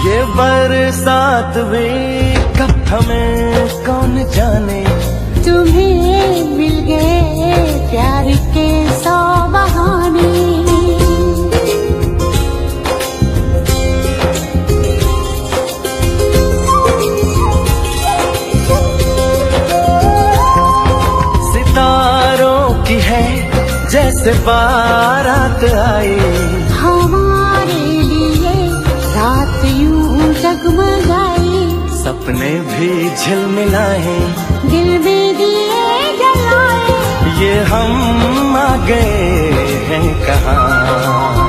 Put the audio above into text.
ये बरसात भी कब हमें कौन जाने, तुम्हें मिल गए प्यार के 100 बहाने। सितारों की है जैसे बारात आई, हमारे लिए रात यूं जगमगाई। सपने भी झिलमिलाए, दिल में दिए जलाए। ये हम आ गए हैं कहाँ।